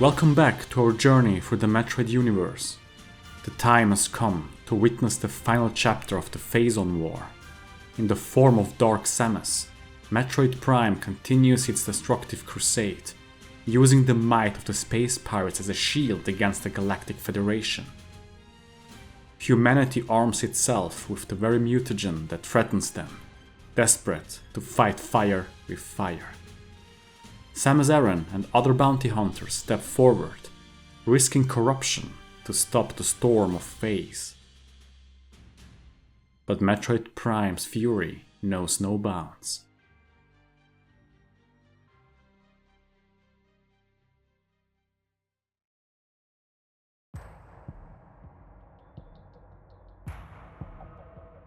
Welcome back to our journey through the Metroid universe. The time has come to witness the final chapter of the Phazon War. In the form of Dark Samus, Metroid Prime continues its destructive crusade, using the might of the space pirates as a shield against the Galactic Federation. Humanity arms itself with the very mutagen that threatens them, desperate to fight fire with fire. Samus Aran and other bounty hunters step forward, risking corruption to stop the storm of Phaaze. But Metroid Prime's fury knows no bounds.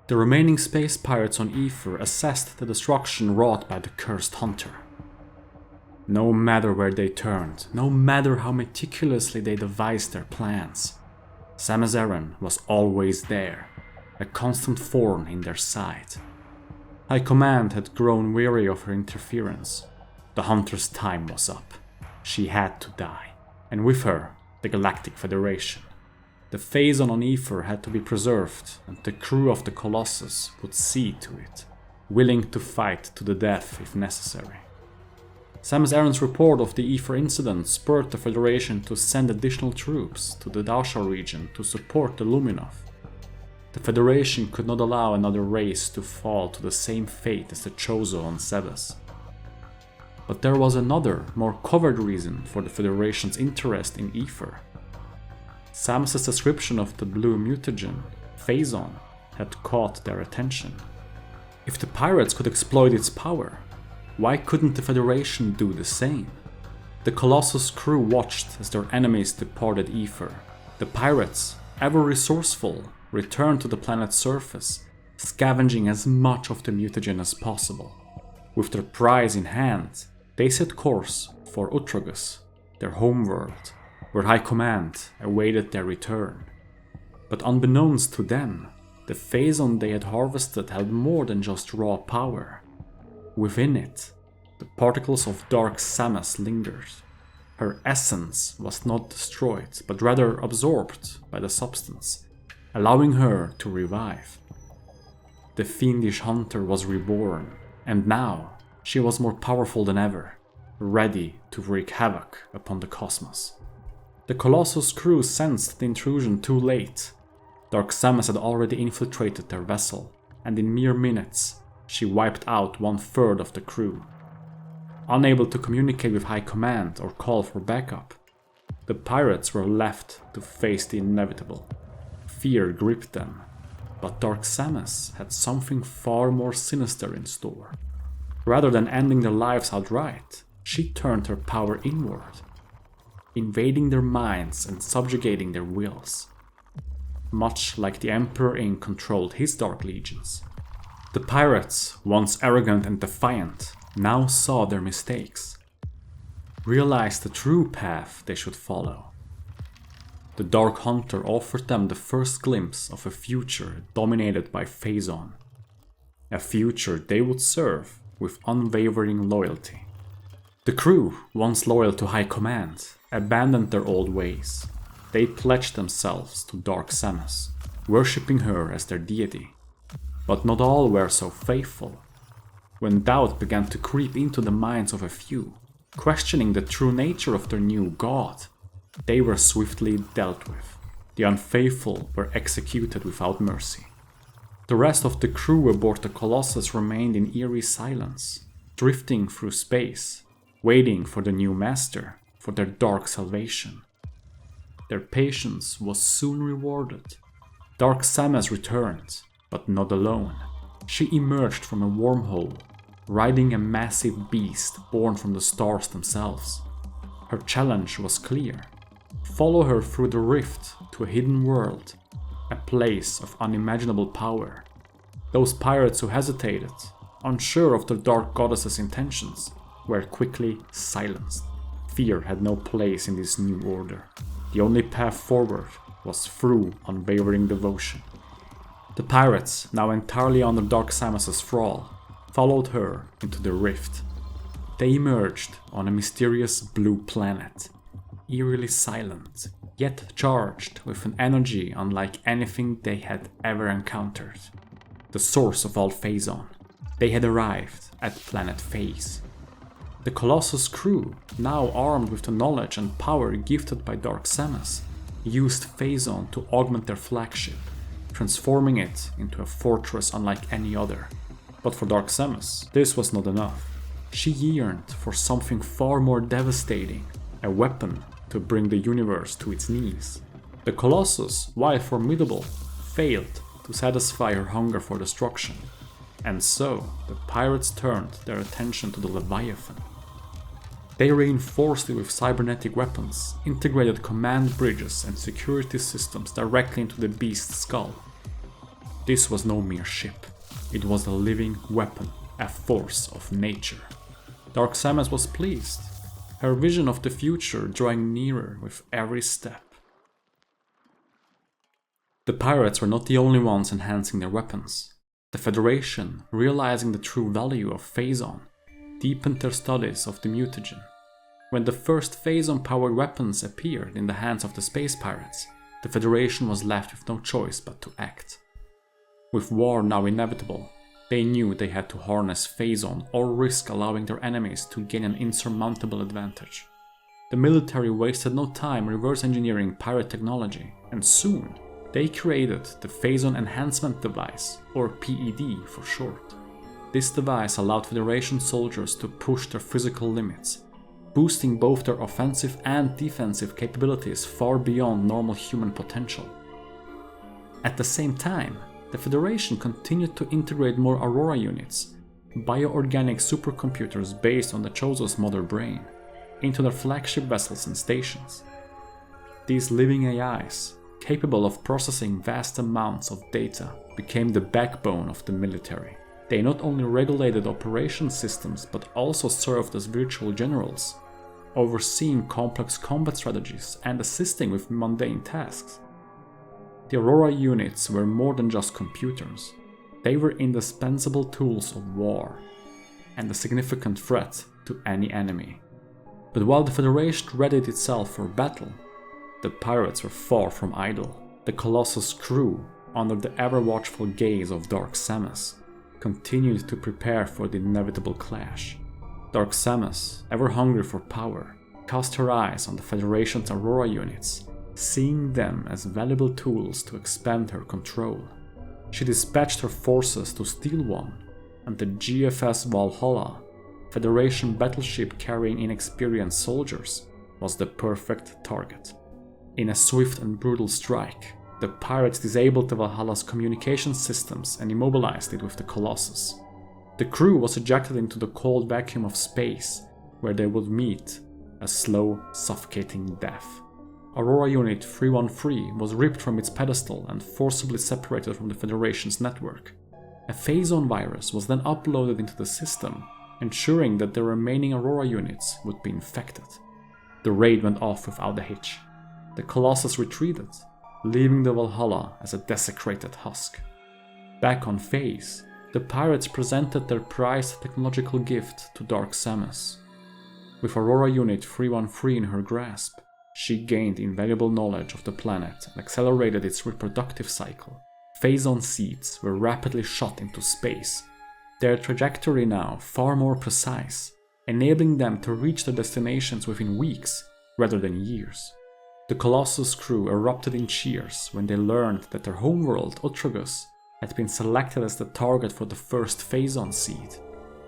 The remaining space pirates on Aether assessed the destruction wrought by the cursed hunter. No matter where they turned, no matter how meticulously they devised their plans, Samus Aran was always there, a constant thorn in their side. High Command had grown weary of her interference. The hunter's time was up. She had to die, and with her, the Galactic Federation. The Phazon on Aether had to be preserved, and the crew of the Colossus would see to it, willing to fight to the death if necessary. Samus Aran's report of the Aether incident spurred the Federation to send additional troops to the Dausha region to support the Luminov. The Federation could not allow another race to fall to the same fate as the Chozo on Zebes. But there was another, more covert reason for the Federation's interest in Aether. Samus's description of the blue mutagen, Phazon, had caught their attention. If the pirates could exploit its power, why couldn't the Federation do the same? The Colossus crew watched as their enemies departed Aether. The pirates, ever resourceful, returned to the planet's surface, scavenging as much of the mutagen as possible. With their prize in hand, they set course for Utragus, their homeworld, where High Command awaited their return. But unbeknownst to them, the Phazon they had harvested held more than just raw power. Within it, the particles of Dark Samus lingered. Her essence was not destroyed, but rather absorbed by the substance, allowing her to revive. The fiendish hunter was reborn, and now she was more powerful than ever, ready to wreak havoc upon the cosmos. The Colossus crew sensed the intrusion too late. Dark Samus had already infiltrated their vessel, and in mere minutes, she wiped out 1/3 of the crew. Unable to communicate with High Command or call for backup, the pirates were left to face the inevitable. Fear gripped them, but Dark Samus had something far more sinister in store. Rather than ending their lives outright, she turned her power inward, invading their minds and subjugating their wills. Much like the Emperor Ing controlled his Dark Legions. The pirates, once arrogant and defiant, now saw their mistakes, realized the true path they should follow. The Dark Hunter offered them the first glimpse of a future dominated by Phazon, a future they would serve with unwavering loyalty. The crew, once loyal to High Command, abandoned their old ways. They pledged themselves to Dark Samus, worshipping her as their deity. But not all were so faithful. When doubt began to creep into the minds of a few, questioning the true nature of their new god, they were swiftly dealt with. The unfaithful were executed without mercy. The rest of the crew aboard the Colossus remained in eerie silence, drifting through space, waiting for the new master, for their dark salvation. Their patience was soon rewarded. Dark Samus returned, but not alone. She emerged from a wormhole, riding a massive beast born from the stars themselves. Her challenge was clear. Follow her through the rift to a hidden world, a place of unimaginable power. Those pirates who hesitated, unsure of the Dark Goddess's intentions, were quickly silenced. Fear had no place in this new order. The only path forward was through unwavering devotion. The pirates, now entirely under Dark Samus's thrall, followed her into the rift. They emerged on a mysterious blue planet. eerily silent, yet charged with an energy unlike anything they had ever encountered. The source of all Phazon. They had arrived at planet Phaaze. The Colossus crew, now armed with the knowledge and power gifted by Dark Samus, used Phazon to augment their flagship, transforming it into a fortress unlike any other. But for Dark Samus, this was not enough. She yearned for something far more devastating, a weapon to bring the universe to its knees. The Colossus, while formidable, failed to satisfy her hunger for destruction, and so the pirates turned their attention to the Leviathan. They reinforced it with cybernetic weapons, integrated command bridges and security systems directly into the beast's skull. This was no mere ship, it was a living weapon, a force of nature. Dark Samus was pleased, her vision of the future drawing nearer with every step. The pirates were not the only ones enhancing their weapons. The Federation, realizing the true value of Phazon, deepened their studies of the mutagen. When the first Phazon-powered weapons appeared in the hands of the space pirates, the Federation was left with no choice but to act. With war now inevitable, they knew they had to harness Phazon or risk allowing their enemies to gain an insurmountable advantage. The military wasted no time reverse engineering pirate technology, and soon they created the Phazon Enhancement Device, or PED for short. This device allowed Federation soldiers to push their physical limits, boosting both their offensive and defensive capabilities far beyond normal human potential. At the same time, the Federation continued to integrate more Aurora Units, bioorganic supercomputers based on the Chozo's mother brain, into their flagship vessels and stations. These living AIs, capable of processing vast amounts of data, became the backbone of the military. They not only regulated operation systems but also served as virtual generals, overseeing complex combat strategies and assisting with mundane tasks. The Aurora Units were more than just computers. They were indispensable tools of war, and a significant threat to any enemy. But while the Federation readied itself for battle, the pirates were far from idle. The Colossus crew, under the ever-watchful gaze of Dark Samus, continued to prepare for the inevitable clash. Dark Samus, ever hungry for power, cast her eyes on the Federation's Aurora Units, seeing them as valuable tools to expand her control. She dispatched her forces to steal one, and the GFS Valhalla, Federation battleship carrying inexperienced soldiers, was the perfect target. In a swift and brutal strike, the pirates disabled the Valhalla's communication systems and immobilized it with the Colossus. The crew was ejected into the cold vacuum of space, where they would meet a slow, suffocating death. Aurora Unit 313 was ripped from its pedestal and forcibly separated from the Federation's network. A Phazon virus was then uploaded into the system, ensuring that the remaining Aurora Units would be infected. The raid went off without a hitch. The Colossus retreated, leaving the Valhalla as a desecrated husk. Back on Phaaze, the pirates presented their prized technological gift to Dark Samus. With Aurora Unit 313 in her grasp, she gained invaluable knowledge of the planet and accelerated its reproductive cycle. Phazon seeds were rapidly shot into space, their trajectory now far more precise, enabling them to reach their destinations within weeks rather than years. The Colossus crew erupted in cheers when they learned that their homeworld, Utragus, had been selected as the target for the first Phazon seed.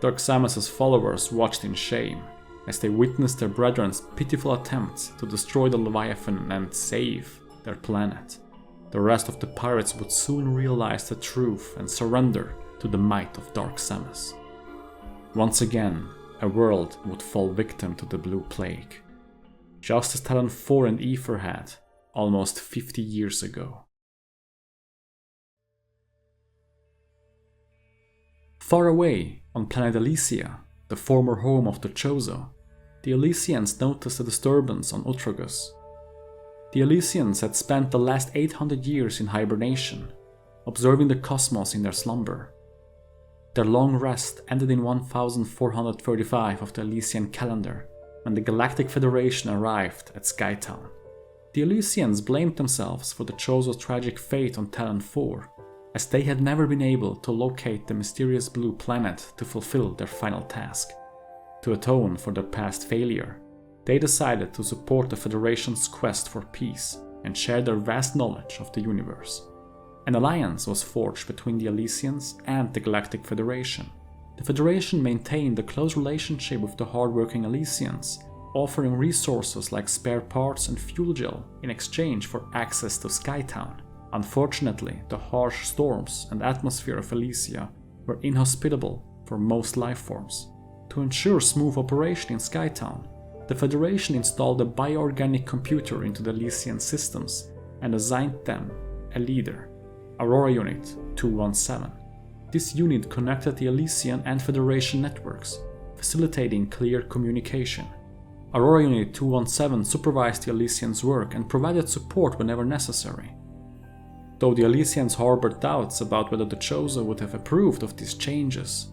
Dark Samus's followers watched in shame as they witnessed their brethren's pitiful attempts to destroy the Leviathan and save their planet. The rest of the pirates would soon realize the truth and surrender to the might of Dark Samus. Once again, a world would fall victim to the Blue Plague, just as Talon 4 and Aether had almost 50 years ago. Far away on planet Elysia, the former home of the Chozo, the Elysians noticed a disturbance on Utragus. The Elysians had spent the last 800 years in hibernation, observing the cosmos in their slumber. Their long rest ended in 1435 of the Elysian calendar, when the Galactic Federation arrived at Skytown. The Elysians blamed themselves for the Chozo's tragic fate on Talon 4, as they had never been able to locate the mysterious blue planet to fulfill their final task. To atone for their past failure, they decided to support the Federation's quest for peace and share their vast knowledge of the universe. An alliance was forged between the Elysians and the Galactic Federation. The Federation maintained a close relationship with the hardworking Elysians, offering resources like spare parts and fuel gel in exchange for access to Skytown. Unfortunately, the harsh storms and atmosphere of Elysia were inhospitable for most life forms. To ensure smooth operation in Skytown, the Federation installed a bioorganic computer into the Elysian systems and assigned them a leader, Aurora Unit 217. This unit connected the Elysian and Federation networks, facilitating clear communication. Aurora Unit 217 supervised the Elysians' work and provided support whenever necessary. Though the Elysians harbored doubts about whether the Chozo would have approved of these changes,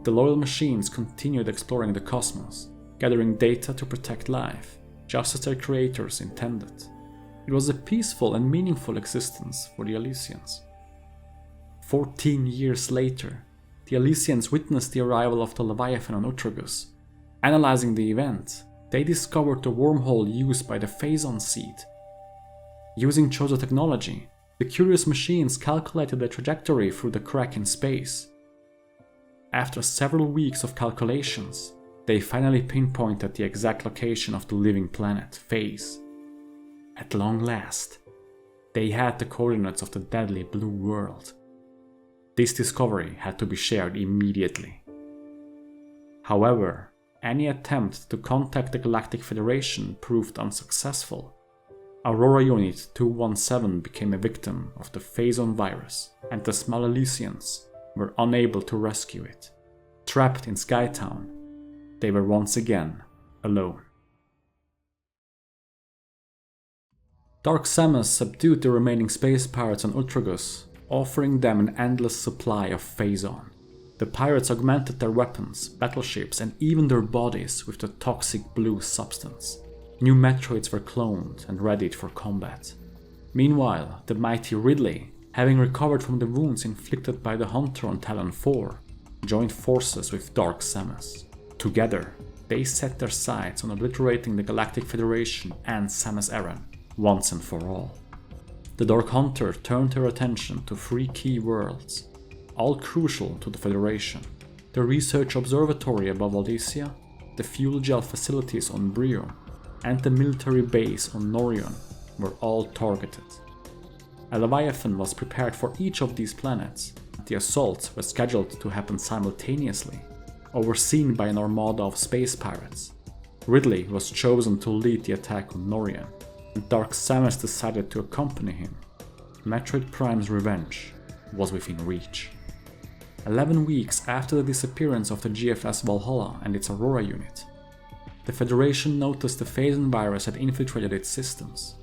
the loyal machines continued exploring the cosmos, gathering data to protect life, just as their creators intended. It was a peaceful and meaningful existence for the Elysians. 14 years later, the Elysians witnessed the arrival of the Leviathan on Utragus. Analyzing the event, they discovered the wormhole used by the Phazon seed. Using Chozo technology, the curious machines calculated the trajectory through the crack in space. After several weeks of calculations, they finally pinpointed the exact location of the living planet, Phaaze. At long last, they had the coordinates of the deadly blue world. This discovery had to be shared immediately. However, any attempt to contact the Galactic Federation proved unsuccessful. Aurora Unit 217 became a victim of the Phazon virus, and the small Elysians were unable to rescue it. Trapped in Skytown, they were once again alone. Dark Samus subdued the remaining space pirates on Utragus, offering them an endless supply of Phazon. The pirates augmented their weapons, battleships, and even their bodies with the toxic blue substance. New Metroids were cloned and readied for combat. Meanwhile, the mighty Ridley, having recovered from the wounds inflicted by the Hunter on Talon 4, joined forces with Dark Samus. Together, they set their sights on obliterating the Galactic Federation and Samus Aran, once and for all. The Dark Hunter turned her attention to 3 key worlds, all crucial to the Federation. The research observatory above Elysia, the fuel gel facilities on Bryyo, and the military base on Norion were all targeted. A Leviathan was prepared for each of these planets. The assaults were scheduled to happen simultaneously, overseen by an armada of space pirates. Ridley was chosen to lead the attack on Norion, and Dark Samus decided to accompany him. Metroid Prime's revenge was within reach. 11 weeks after the disappearance of the GFS Valhalla and its Aurora unit, the Federation noticed the Phazon virus had infiltrated its systems.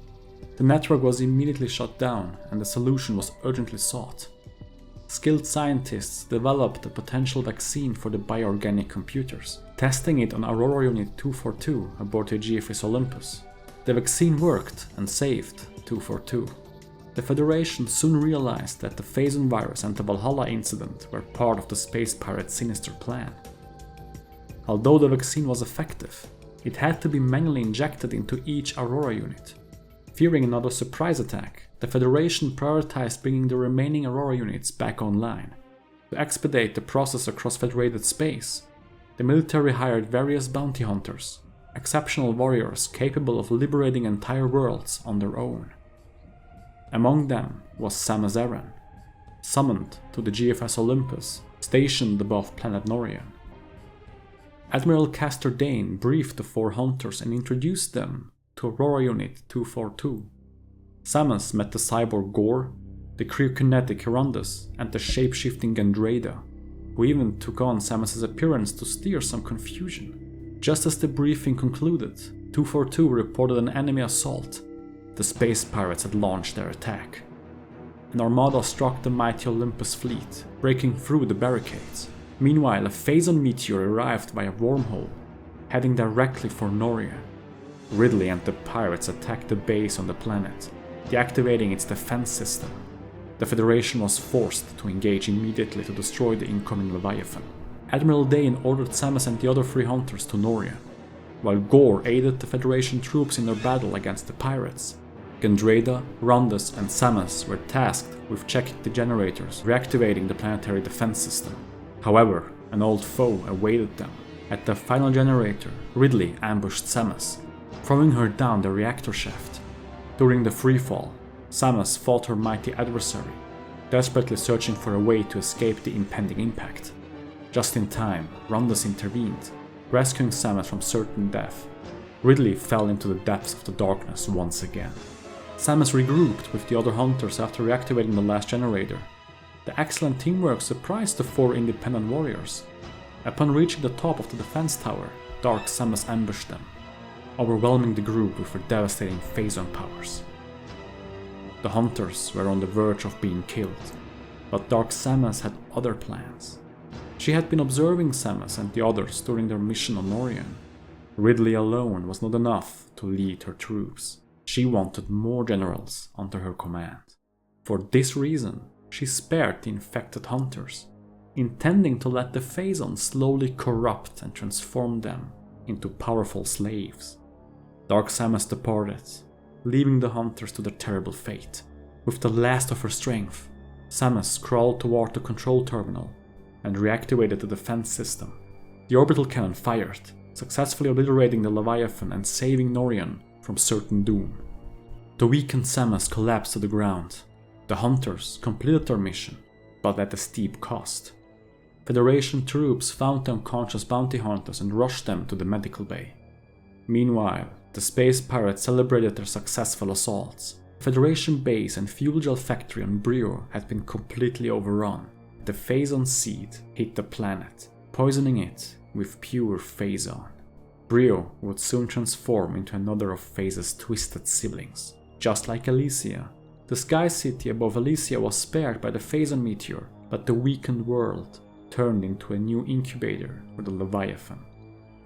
The network was immediately shut down and a solution was urgently sought. Skilled scientists developed a potential vaccine for the bioorganic computers, testing it on Aurora Unit 242 aboard the GFS Olympus. The vaccine worked and saved 242. The Federation soon realized that the Phazon virus and the Valhalla incident were part of the space pirates' sinister plan. Although the vaccine was effective, it had to be manually injected into each Aurora unit. Fearing another surprise attack, the Federation prioritized bringing the remaining Aurora units back online. To expedite the process across Federated space, the military hired various bounty hunters, exceptional warriors capable of liberating entire worlds on their own. Among them was Samus Aran, summoned to the GFS Olympus, stationed above planet Norion. Admiral Castor Dane briefed the 4 hunters and introduced them to Aurora Unit 242. Samus met the cyborg Gore, the cryokinetic Hirundus, and the shape-shifting Gandrada, who even took on Samus's appearance to steer some confusion. Just as the briefing concluded, 242 reported an enemy assault. The space pirates had launched their attack. An armada struck the mighty Olympus fleet, breaking through the barricades. Meanwhile, a Phazon meteor arrived via wormhole, heading directly for Norion. Ridley and the pirates attacked the base on the planet, deactivating its defense system. The Federation was forced to engage immediately to destroy the incoming Leviathan. Admiral Dane ordered Samus and the other 3 hunters to Norion, while Gore aided the Federation troops in their battle against the pirates. Gandrada, Rondus, and Samus were tasked with checking the generators, reactivating the planetary defense system. However, an old foe awaited them. At the final generator, Ridley ambushed Samus, throwing her down the reactor shaft. During the freefall, Samus fought her mighty adversary, desperately searching for a way to escape the impending impact. Just in time, Rondus intervened, rescuing Samus from certain death. Ridley fell into the depths of the darkness once again. Samus regrouped with the other hunters after reactivating the last generator. The excellent teamwork surprised the 4 independent warriors. Upon reaching the top of the defense tower, Dark Samus ambushed them, overwhelming the group with her devastating Phazon powers. The hunters were on the verge of being killed, but Dark Samus had other plans. She had been observing Samus and the others during their mission on Norion. Ridley alone was not enough to lead her troops. She wanted more generals under her command. For this reason, she spared the infected hunters, intending to let the Phazon slowly corrupt and transform them into powerful slaves. Dark Samus departed, leaving the hunters to their terrible fate. With the last of her strength, Samus crawled toward the control terminal and reactivated the defense system. The orbital cannon fired, successfully obliterating the Leviathan and saving Norion from certain doom. The weakened Samus collapsed to the ground. The hunters completed their mission, but at a steep cost. Federation troops found the unconscious bounty hunters and rushed them to the medical bay. Meanwhile, the space pirates celebrated their successful assaults. The Federation base and fuel gel factory on Bryyo had been completely overrun. The Phazon seed hit the planet, poisoning it with pure Phazon. Bryyo would soon transform into another of Phaaze's twisted siblings. Just like Elysia, the sky city above Elysia was spared by the Phazon meteor, but the weakened world turned into a new incubator for the Leviathan.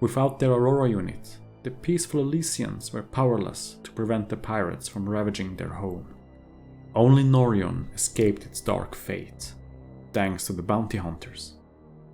Without their Aurora unit, the peaceful Elysians were powerless to prevent the pirates from ravaging their home. Only Norion escaped its dark fate, thanks to the bounty hunters.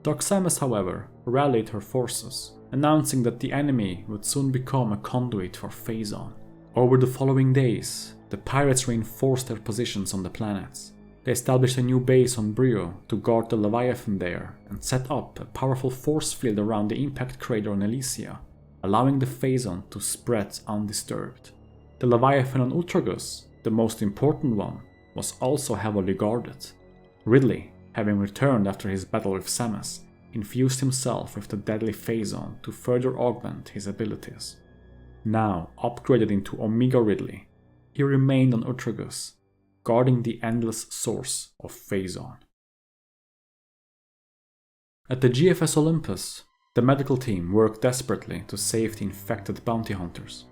Dark Samus, however, rallied her forces, announcing that the enemy would soon become a conduit for Phazon. Over the following days, the pirates reinforced their positions on the planets. They established a new base on Bryyo to guard the Leviathan there and set up a powerful force field around the impact crater on Elysia, allowing the Phazon to spread undisturbed. The Leviathan on Ultragus, the most important one, was also heavily guarded. Ridley, having returned after his battle with Samus, infused himself with the deadly Phazon to further augment his abilities. Now upgraded into Omega Ridley, he remained on Ultragus, guarding the endless source of Phazon. At the GFS Olympus, the medical team worked desperately to save the infected bounty hunters.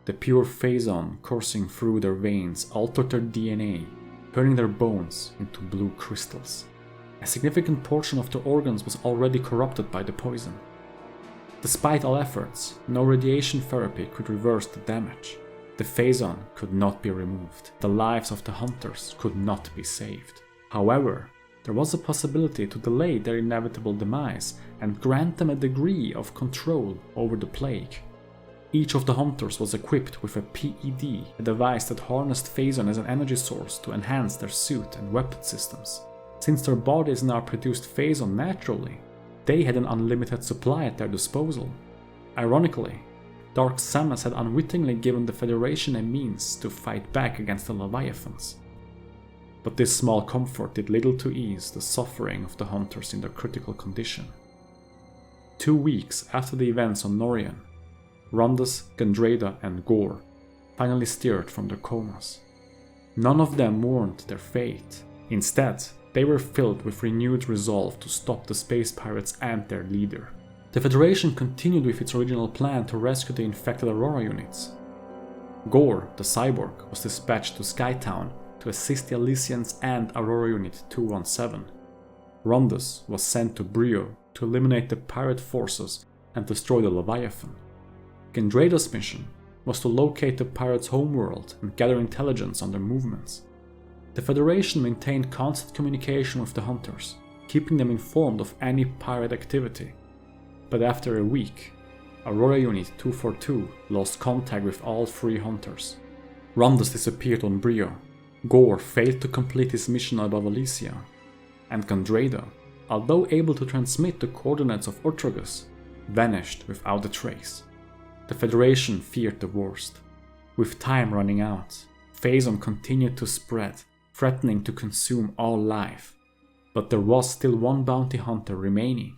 The pure Phazon coursing through their veins altered their DNA, turning their bones into blue crystals. A significant portion of their organs was already corrupted by the poison. Despite all efforts, no radiation therapy could reverse the damage. The Phazon could not be removed. The lives of the hunters could not be saved. However, there was a possibility to delay their inevitable demise and grant them a degree of control over the plague. Each of the hunters was equipped with a PED, a device that harnessed Phazon as an energy source to enhance their suit and weapon systems. Since their bodies now produced Phazon naturally, they had an unlimited supply at their disposal. Ironically, Dark Samus had unwittingly given the Federation a means to fight back against the Leviathans. But this small comfort did little to ease the suffering of the hunters in their critical condition. 2 weeks after the events on Norion, Rondus, Gandrada, and Gore finally stirred from their comas. None of them mourned their fate. Instead, they were filled with renewed resolve to stop the space pirates and their leader. The Federation continued with its original plan to rescue the infected Aurora Units. Gore, the cyborg, was dispatched to Skytown to assist the Elysians and Aurora Unit 217. Rondus was sent to Bryyo to eliminate the pirate forces and destroy the Leviathan. Gandrada's mission was to locate the Pirate's homeworld and gather intelligence on their movements. The Federation maintained constant communication with the hunters, keeping them informed of any pirate activity. But after a week, Aurora Unit 242 lost contact with all 3 hunters. Rondus disappeared on Bryyo, Gore failed to complete his mission above Elysia, and Gandrada, although able to transmit the coordinates of Utragus, vanished without a trace. The Federation feared the worst. With time running out, Phazon continued to spread, threatening to consume all life. But there was still one bounty hunter remaining.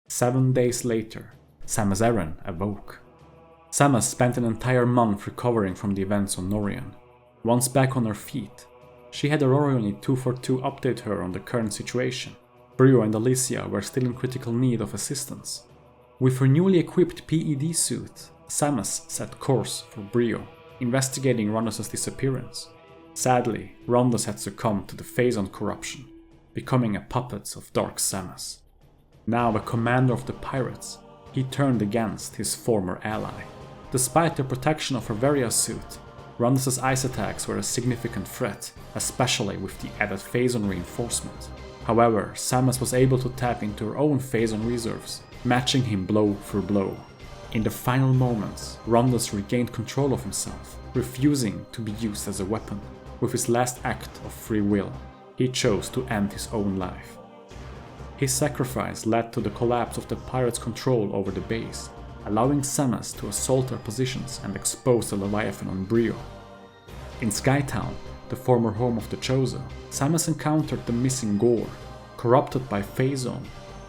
7 days later, Samus Aran awoke. Samus spent an entire month recovering from the events on Norion. Once back on her feet, she had Aurora Unit 242 update her on the current situation. Bryyo and Elysia were still in critical need of assistance. With her newly equipped PED suit, Samus set course for Bryyo, investigating Rondus' disappearance. Sadly, Rondus had succumbed to the Phazon Corruption, becoming a puppet of Dark Samus. Now a commander of the pirates, he turned against his former ally. Despite the protection of her Varia suit, Rondus' ice attacks were a significant threat, especially with the added Phazon reinforcement. However, Samus was able to tap into her own Phazon reserves, matching him blow for blow. In the final moments, Rondus regained control of himself, refusing to be used as a weapon. With his last act of free will, he chose to end his own life. His sacrifice led to the collapse of the pirates' control over the base, allowing Samus to assault their positions and expose the Leviathan on Bryyo. In Skytown, the former home of the Chosen, Samus encountered the missing Gore. Corrupted by Phazon,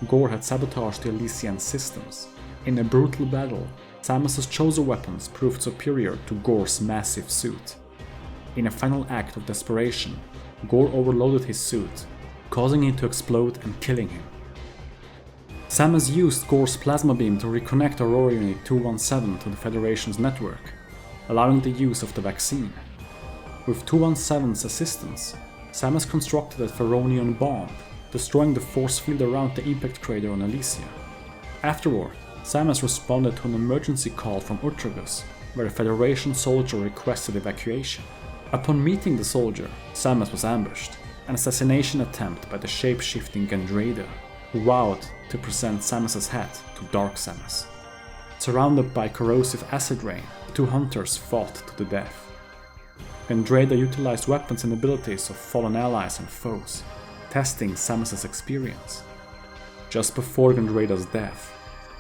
Gore had sabotaged the Elysian systems. In a brutal battle, Samus' chosen weapons proved superior to Gore's massive suit. In a final act of desperation, Gore overloaded his suit, causing it to explode and killing him. Samus used Gore's plasma beam to reconnect Aurora Unit 217 to the Federation's network, allowing the use of the vaccine. With 217's assistance, Samus constructed a Feronian bomb, destroying the force field around the impact crater on Elysia. Afterward, Samus responded to an emergency call from Utragus, where a Federation soldier requested evacuation. Upon meeting the soldier, Samus was ambushed, an assassination attempt by the shape-shifting Gandrada, who vowed to present Samus' head to Dark Samus. Surrounded by corrosive acid rain, the 2 hunters fought to the death. Gandrada utilized weapons and abilities of fallen allies and foes, testing Samus' experience. Just before Gandrada's death,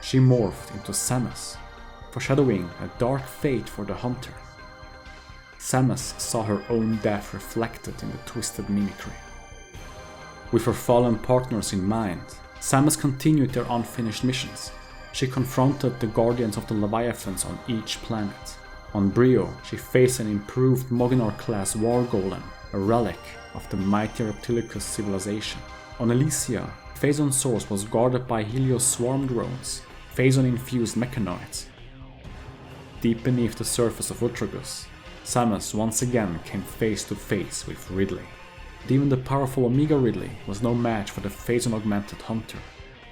she morphed into Samus, foreshadowing a dark fate for the hunter. Samus saw her own death reflected in the twisted mimicry. With her fallen partners in mind, Samus continued their unfinished missions. She confronted the guardians of the Leviathans on each planet. On Bryyo, she faced an improved Moginor-class war golem, a relic of the mighty Reptilicus civilization. On Elysia, Phazon's source was guarded by Helios swarm drones, Phazon-infused mechanoids. Deep beneath the surface of Utragus, Samus once again came face to face with Ridley. But even the powerful Omega Ridley was no match for the Phazon-augmented hunter.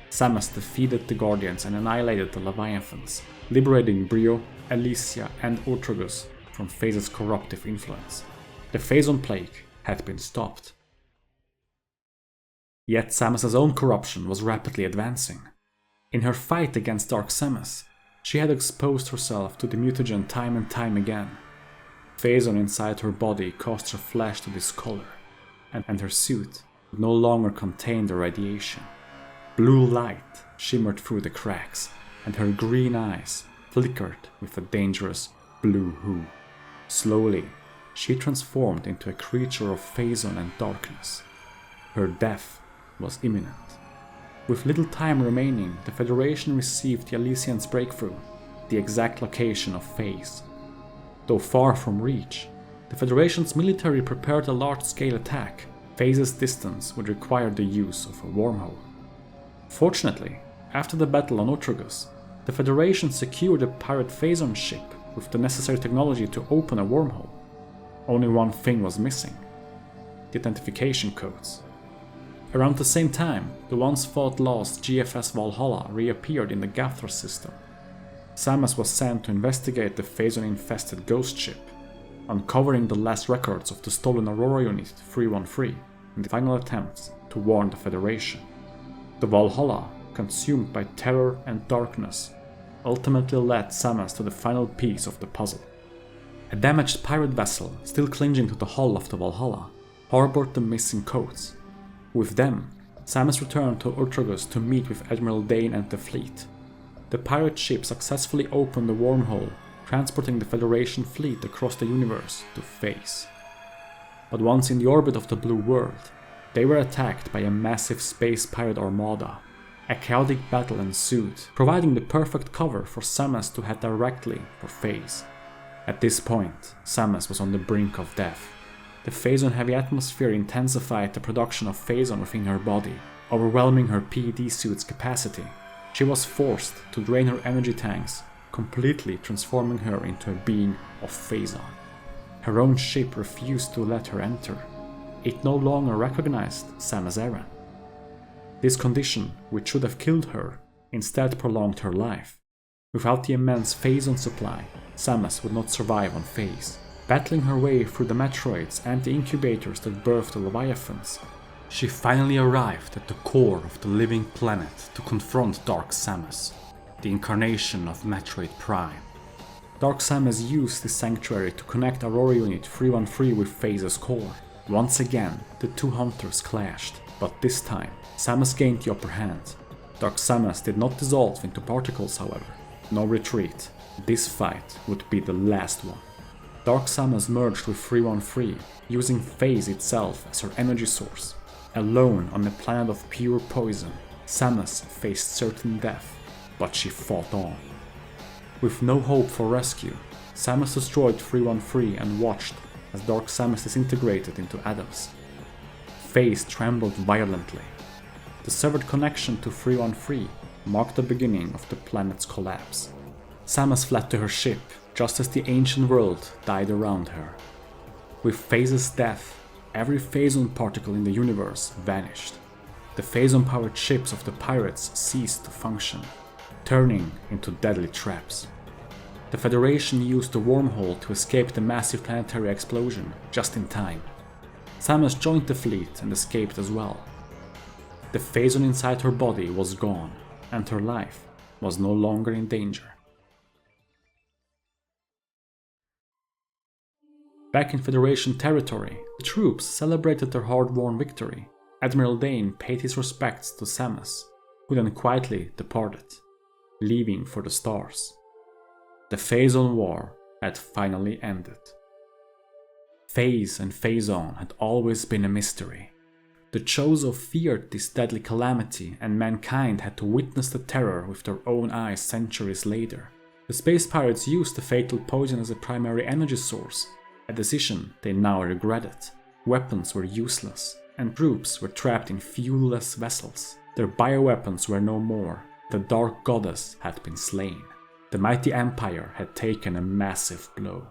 Samus defeated the Guardians and annihilated the Leviathans, liberating Bryyo, Elysia and Utragus from Phaaze's corruptive influence. The Phazon plague had been stopped. Yet Samus' own corruption was rapidly advancing. In her fight against Dark Samus, she had exposed herself to the mutagen time and time again. Phazon inside her body caused her flesh to discolor, and her suit would no longer contain the radiation. Blue light shimmered through the cracks, and her green eyes flickered with a dangerous blue hue. Slowly, she transformed into a creature of Phazon and darkness. Her death was imminent. With little time remaining, the Federation received the Elysians' breakthrough, the exact location of Phaaze. Though far from reach, the Federation's military prepared a large-scale attack. Phaaze's distance would require the use of a wormhole. Fortunately, after the battle on Utragus, the Federation secured a pirate Phazon ship with the necessary technology to open a wormhole. Only one thing was missing: the identification codes. Around the same time, the once thought lost GFS Valhalla reappeared in the Gathra system. Samus was sent to investigate the Phazon-infested ghost ship, uncovering the last records of the stolen Aurora Unit 313 in the final attempts to warn the Federation. The Valhalla, consumed by terror and darkness, ultimately led Samus to the final piece of the puzzle. A damaged pirate vessel, still clinging to the hull of the Valhalla, harbored the missing codes. With them, Samus returned to Urtragus to meet with Admiral Dane and the fleet. The pirate ship successfully opened the wormhole, transporting the Federation fleet across the universe to Phaaze. But once in the orbit of the Blue World, they were attacked by a massive space pirate armada. A chaotic battle ensued, providing the perfect cover for Samus to head directly for Phaaze. At this point, Samus was on the brink of death. The Phazon heavy atmosphere intensified the production of Phazon within her body, overwhelming her PED suit's capacity. She was forced to drain her energy tanks, completely transforming her into a being of Phazon. Her own ship refused to let her enter. It no longer recognized Samus Aran. This condition, which should have killed her, instead prolonged her life. Without the immense Phazon supply, Samus would not survive on Phaaze. Battling her way through the Metroids and the incubators that birthed the Leviathans, she finally arrived at the core of the living planet to confront Dark Samus, the incarnation of Metroid Prime. Dark Samus used this sanctuary to connect Aurora Unit 313 with Phaaze's core. Once again, the two hunters clashed, but this time, Samus gained the upper hand. Dark Samus did not dissolve into particles, however. No retreat. This fight would be the last one. Dark Samus merged with 313, using Phaaze itself as her energy source. Alone on a planet of pure poison, Samus faced certain death, but she fought on. With no hope for rescue, Samus destroyed 313 and watched as Dark Samus disintegrated into atoms. Phaaze trembled violently. The severed connection to 313 marked the beginning of the planet's collapse. Samus fled to her ship, just as the ancient world died around her. With Phaaze's death, every Phazon particle in the universe vanished. The Phazon-powered ships of the pirates ceased to function, turning into deadly traps. The Federation used the wormhole to escape the massive planetary explosion just in time. Samus joined the fleet and escaped as well. The Phazon inside her body was gone, and her life was no longer in danger. Back in Federation territory, the troops celebrated their hard-won victory. Admiral Dane paid his respects to Samus, who then quietly departed, leaving for the stars. The Phazon War had finally ended. Phaaze and Phazon had always been a mystery. The Chozo feared this deadly calamity, and mankind had to witness the terror with their own eyes centuries later. The space pirates used the fatal poison as a primary energy source, a decision they now regretted. Weapons were useless, and troops were trapped in fuelless vessels. Their bioweapons were no more. The Dark Goddess had been slain. The mighty Empire had taken a massive blow.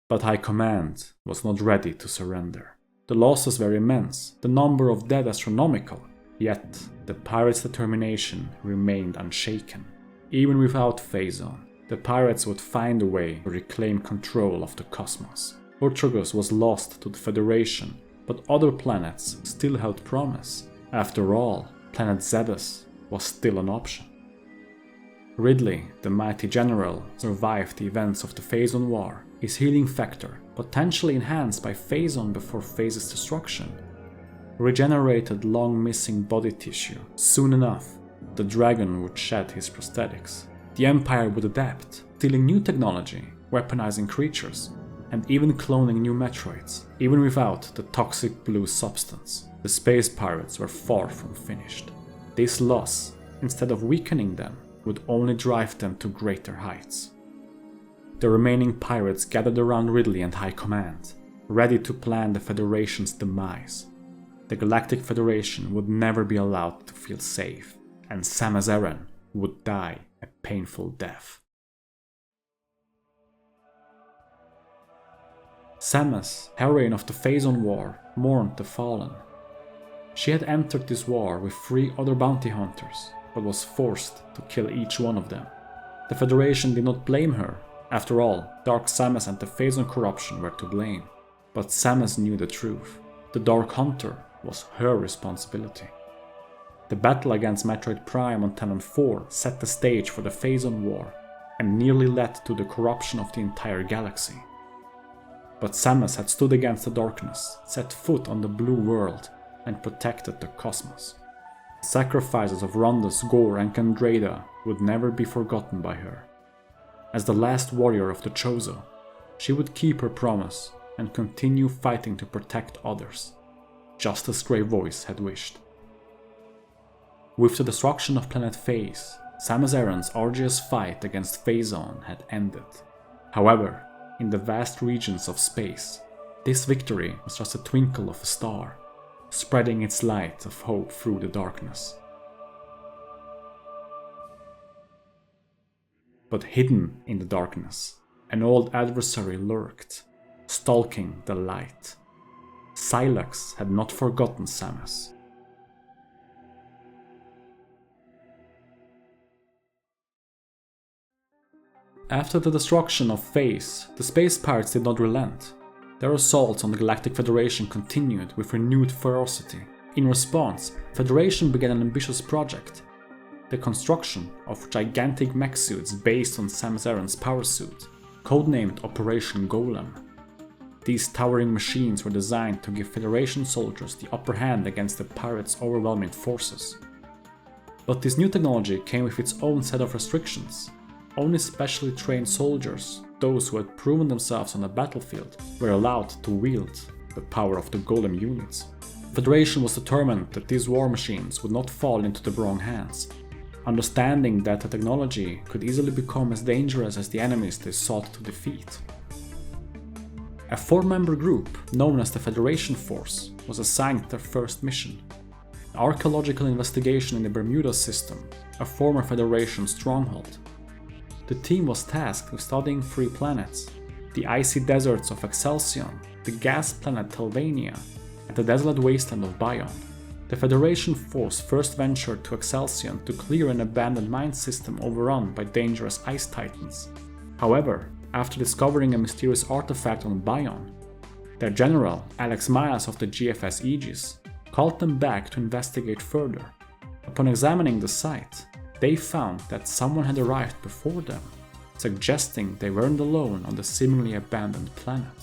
But High Command was not ready to surrender. The losses were immense, the number of dead astronomical, yet the pirates' determination remained unshaken. Even without Phazon, the pirates would find a way to reclaim control of the cosmos. Urtragus was lost to the Federation, but other planets still held promise. After all, planet Zebes was still an option. Ridley, the mighty general, survived the events of the Phazon War, his healing factor, potentially enhanced by Phazon before Phaaze's destruction, regenerated long-missing body tissue. Soon enough, the dragon would shed his prosthetics. The Empire would adapt, stealing new technology, weaponizing creatures, and even cloning new Metroids. Even without the toxic blue substance, the space pirates were far from finished. This loss, instead of weakening them, would only drive them to greater heights. The remaining pirates gathered around Ridley and High Command, ready to plan the Federation's demise. The Galactic Federation would never be allowed to feel safe, and Samus Aran would die a painful death. Samus, heroine of the Phazon War, mourned the fallen. She had entered this war with 3 other bounty hunters, but was forced to kill each one of them. The Federation did not blame her. After all, Dark Samus and the Phazon Corruption were to blame. But Samus knew the truth. The Dark Hunter was her responsibility. The battle against Metroid Prime on Tenon 4 set the stage for the Phazon War and nearly led to the corruption of the entire galaxy. But Samus had stood against the darkness, set foot on the blue world, and protected the cosmos. The sacrifices of Rondas, Gore, and Gandrada would never be forgotten by her. As the last warrior of the Chozo, she would keep her promise and continue fighting to protect others, just as Grey Voice had wished. With the destruction of planet Phaaze, Samus Aran's arduous fight against Phazon had ended. However, in the vast regions of space, this victory was just a twinkle of a star, spreading its light of hope through the darkness. But hidden in the darkness, an old adversary lurked, stalking the light. Sylax had not forgotten Samus. After the destruction of Phaaze, the space pirates did not relent. Their assaults on the Galactic Federation continued with renewed ferocity. In response, Federation began an ambitious project: the construction of gigantic mech suits based on Samus Aran's power suit, codenamed Operation Golem. These towering machines were designed to give Federation soldiers the upper hand against the pirates' overwhelming forces. But this new technology came with its own set of restrictions. Only specially trained soldiers, those who had proven themselves on the battlefield, were allowed to wield the power of the Golem units. The Federation was determined that these war machines would not fall into the wrong hands, understanding that the technology could easily become as dangerous as the enemies they sought to defeat. A 4-member group, known as the Federation Force, was assigned their first mission: an archaeological investigation in the Bermuda system, a former Federation stronghold. The team was tasked with studying 3 planets: the icy deserts of Excelsior, the gas planet Telvania, and the desolate wasteland of Bryyo. The Federation force first ventured to Excelsior to clear an abandoned mine system overrun by dangerous ice titans. However, after discovering a mysterious artifact on Bryyo, their general, Alex Miles of the GFS Aegis, called them back to investigate further. Upon examining the site, they found that someone had arrived before them, suggesting they weren't alone on the seemingly abandoned planet.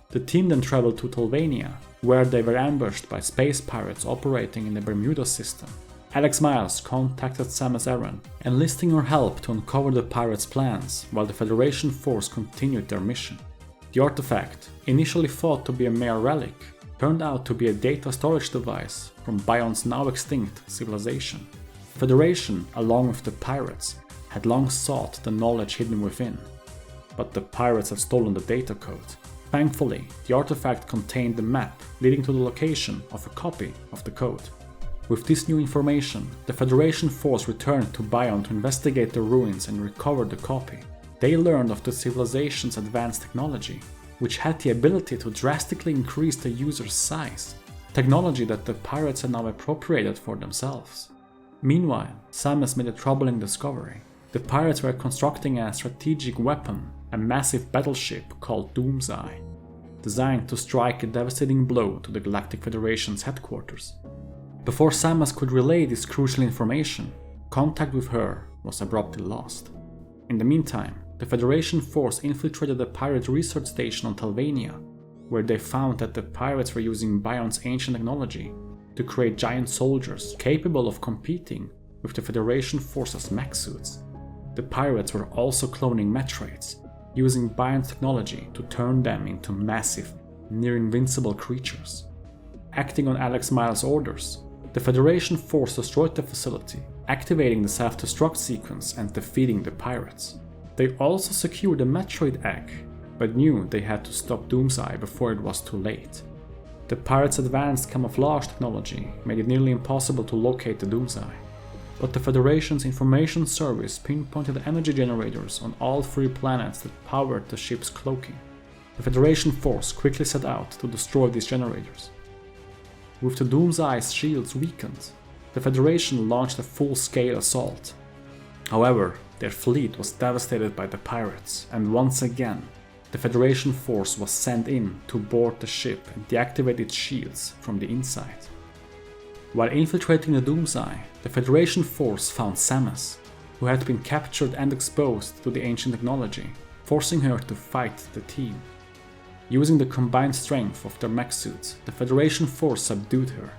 The team then traveled to Telvania, where they were ambushed by space pirates operating in the Bermuda system. Alex Miles contacted Samus Aran, enlisting her help to uncover the pirates' plans, while the Federation force continued their mission. The artifact, initially thought to be a mere relic, turned out to be a data storage device from Byon's now extinct civilization. The Federation, along with the pirates, had long sought the knowledge hidden within, but the pirates had stolen the data code. Thankfully, the artifact contained the map leading to the location of a copy of the code. With this new information, the Federation force returned to Byon to investigate the ruins and recover the copy. They learned of the civilization's advanced technology, which had the ability to drastically increase the user's size, technology that the pirates had now appropriated for themselves. Meanwhile, Samus made a troubling discovery. The pirates were constructing a strategic weapon, a massive battleship called Doomseye, designed to strike a devastating blow to the Galactic Federation's headquarters. Before Samus could relay this crucial information, contact with her was abruptly lost. In the meantime, the Federation force infiltrated the pirate research station on Telvania, where they found that the pirates were using Byon's ancient technology to create giant soldiers capable of competing with the Federation force's mech suits. The pirates were also cloning Metroids, using Byon's technology to turn them into massive, near-invincible creatures. Acting on Alex Miles' orders, the Federation force destroyed the facility, activating the self-destruct sequence and defeating the pirates. They also secured the Metroid egg, but knew they had to stop Doomseye before it was too late. The pirates' advanced camouflage technology made it nearly impossible to locate the Doomseye, but the Federation's information service pinpointed energy generators on all 3 planets that powered the ship's cloaking. The Federation force quickly set out to destroy these generators. With the Doomsay's shields weakened, the Federation launched a full-scale assault. However, their fleet was devastated by the pirates, and once again, the Federation force was sent in to board the ship and deactivate its shields from the inside. While infiltrating the Doomsay, the Federation force found Samus, who had been captured and exposed to the ancient technology, forcing her to fight the team. Using the combined strength of their mech suits, the Federation force subdued her.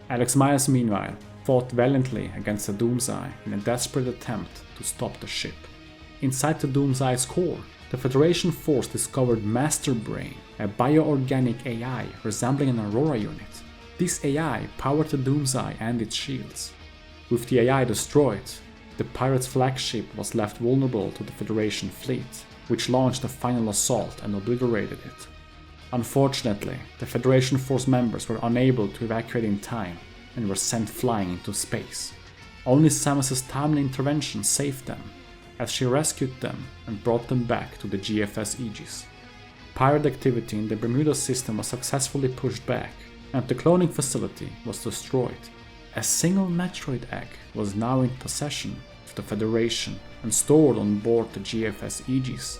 Alex Myers, meanwhile, fought valiantly against the Doomsay in a desperate attempt to stop the ship. Inside the Doomsay's core, the Federation force discovered Master Brain, a bioorganic AI resembling an Aurora Unit. This AI powered the Doomsay and its shields. With the AI destroyed, the pirates' flagship was left vulnerable to the Federation fleet, which launched a final assault and obliterated it. Unfortunately, the Federation force members were unable to evacuate in time and were sent flying into space. Only Samus's timely intervention saved them, as she rescued them and brought them back to the GFS Aegis. Pirate activity in the Bermuda system was successfully pushed back, and the cloning facility was destroyed. A single Metroid egg was now in possession of the Federation and stored on board the GFS Aegis.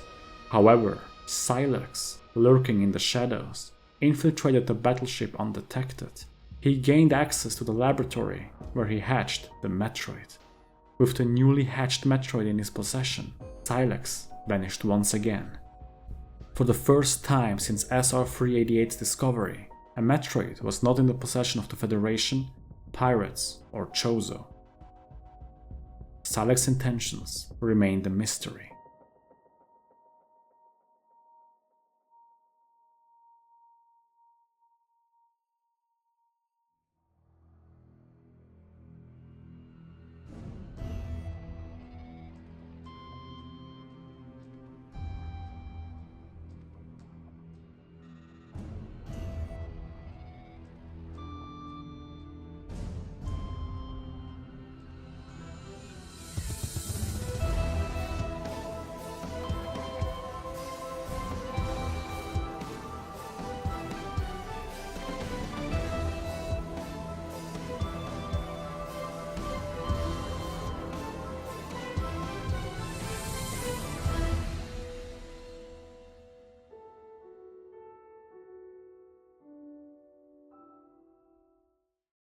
However, Silex, lurking in the shadows, infiltrated the battleship undetected. He gained access to the laboratory where he hatched the Metroid. With the newly hatched Metroid in his possession, Silex vanished once again. For the first time since SR-388's discovery, a Metroid was not in the possession of the Federation, pirates, or Chozo. Silex's intentions remained a mystery.